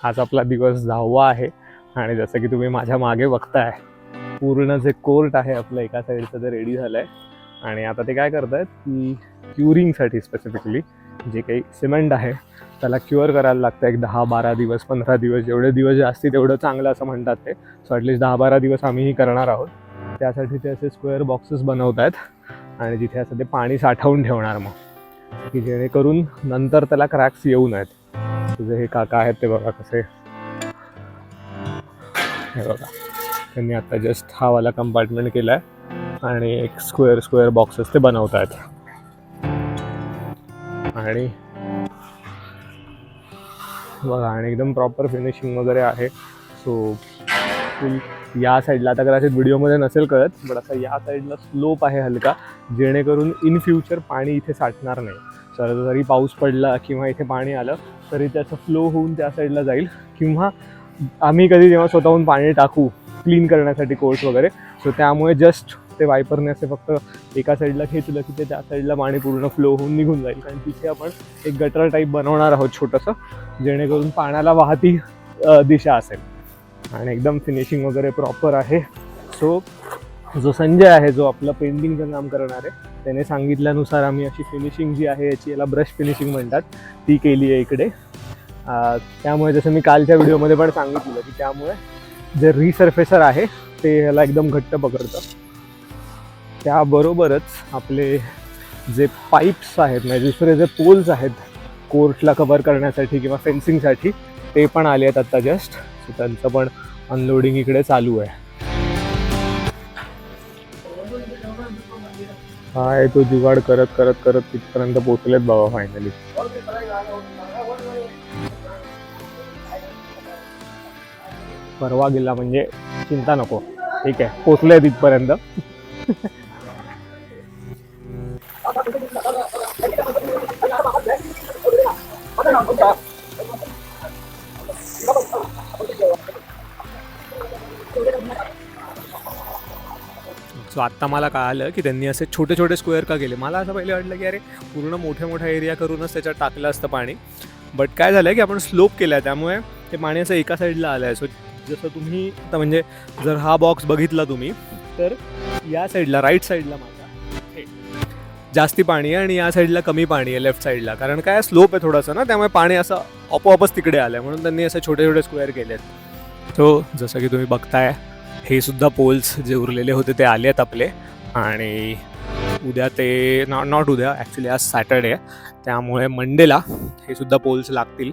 आज आपला दिवस 10वा आहे आणि जसं की तुम्ही माझ्या मागे बघताय पूर्ण जे कोर्ट आहे आपलं एका साईडचं ते रेडी झालं आहे आणि आता ते काय करतायत की क्युरिंगसाठी स्पेसिफिकली जे काही सिमेंट आहे त्याला क्युअर करायला लागतं एक 10-12 दिवस 15 दिवस जेवढे दिवस जास्ती तेवढं चांगलं असं म्हणतात ते. सो ॲटलिस्ट 10-12 दिवस आम्हीही करणार आहोत. त्यासाठी ते असे स्क्वेअर बॉक्सेस बनवत आहेत आणि जिथे असं ते पाणी साठवून ठेवणार मग की जेणेकरून नंतर त्याला क्रॅक्स येऊ नयेत. तुझे हे काका आहेत ते बघा कसे, हे बघा त्यांनी आता जस्ट हा वाला कंपार्टमेंट केला आहे आणि एक स्क्वेअर बॉक्सेस ते बनवत आहेत आणि बघा आणि एकदम प्रॉपर फिनिशिंग वगैरे आहे. सो फुल या साईडला आता कदाचित व्हिडिओमध्ये नसेल कळत बट असा या साईडला स्लोप आहे हलका जेणेकरून इन फ्युचर पाणी इथे साठणार नाही. जरी पाऊस पडला किंवा इथे पाणी आलं तरी त्याचं फ्लो होऊन त्या साईडला जाईल किंवा आम्ही कधी जेव्हा स्वतःहून पाणी टाकू क्लीन करण्यासाठी कोर्स वगैरे सो त्यामुळे जस्ट ते वायपरने असे फक्त एका साईडला खेचलं की ते त्या साईडला पाणी पूर्ण फ्लो होऊन निघून जाईल. कारण तिथे आपण एक गटर टाईप बनवणार आहोत छोटंसं जेणेकरून पाण्याला वाहती दिशा असेल आणि एकदम फिनिशिंग वगैरे प्रॉपर आहे. सो जो संजय आहे जो आपलं पेंटिंगचं काम करणार आहे त्याने सांगितल्यानुसार आम्ही अशी फिनिशिंग जी आहे याला ब्रश फिनिशिंग म्हणतात ती केली आहे इकडे. त्यामुळे जसं मी कालच्या व्हिडिओमध्ये पण सांगितलं की त्यामुळे जे रिसर्फेसर आहे ते ह्याला एकदम घट्ट पकडतं. त्याबरोबरच आपले जे पाईप्स आहेत म्हणजे दुसरे जे पोल्स आहेत कोर्टला कव्हर करण्यासाठी किंवा फेन्सिंगसाठी ते पण आले आहेत आत्ता जस्ट. सो त्यांचं पण अनलोडिंग इकडे चालू आहे. काय तो जुगाड करत करत करत तिथपर्यंत पोहोचलेत बाबा फायनली. परवा गेला म्हणजे चिंता नको, ठीक आहे पोचले तिथपर्यंत. सो आत्ता मला कळालं की त्यांनी असे छोटे छोटे स्क्वेअर का केले. मला असं पहिले वाटलं की अरे पूर्ण मोठ्या एरिया करूनच त्याच्यात टाकलं असतं पाणी. बट काय झालं की आपण स्लोप केला त्यामुळे ते पाणी असं एका साईडला आलं आहे. सो जसं तुम्ही आता म्हणजे जर हा बॉक्स बघितला तुम्ही तर या साईडला राईट साईडला माझा जास्ती पाणी आहे आणि या साईडला कमी पाणी आहे लेफ्ट साईडला. कारण काय स्लोप आहे थोडंसं ना त्यामुळे पाणी असं आपोआपच तिकडे आलं आहे म्हणून त्यांनी असे छोटे छोटे स्क्वेअर केले आहेत. सो जसं की तुम्ही बघताय हे सुद्धा पोल्स जे उरलेले होते ते आले आहेत आपले आणि उद्या ते नॉट उद्या ॲक्च्युली आज सॅटर्डे आहे त्यामुळे मंडेला हे सुद्धा पोल्स लागतील.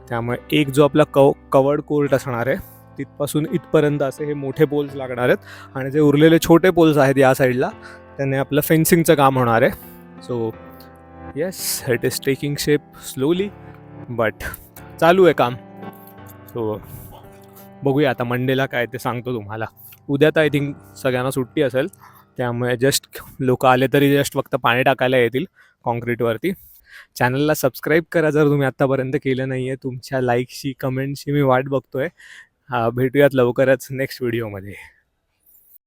त्यामुळे एक जो आपला कवर्ड कोर्ट असणार आहे तिथपासून इथपर्यंत असे हे मोठे पोल्स लागणार आहेत आणि जे उरलेले छोटे पोल्स आहेत या साईडला त्याने आपलं फेन्सिंगचं काम होणार आहे. So yes it is taking shape slowly but चालू आहे काम. सो बघूया आता मंडेला काय ते सांगतो तुम्हाला. उद्या तर आय थिंक सगळ्यांना सुट्टी असेल त्यामुळे जस्ट लोक आले तरी जस्ट फक्त पाणी टाकायला येतील कॉन्क्रीटवरती. चॅनलला सबस्क्राईब करा जर तुम्ही आत्तापर्यंत केलं नाही आहे. तुमच्या लाईकशी कमेंटशी मी वाट बघतोय. भेटूयात लवकरच नेक्स्ट व्हिडिओमध्ये.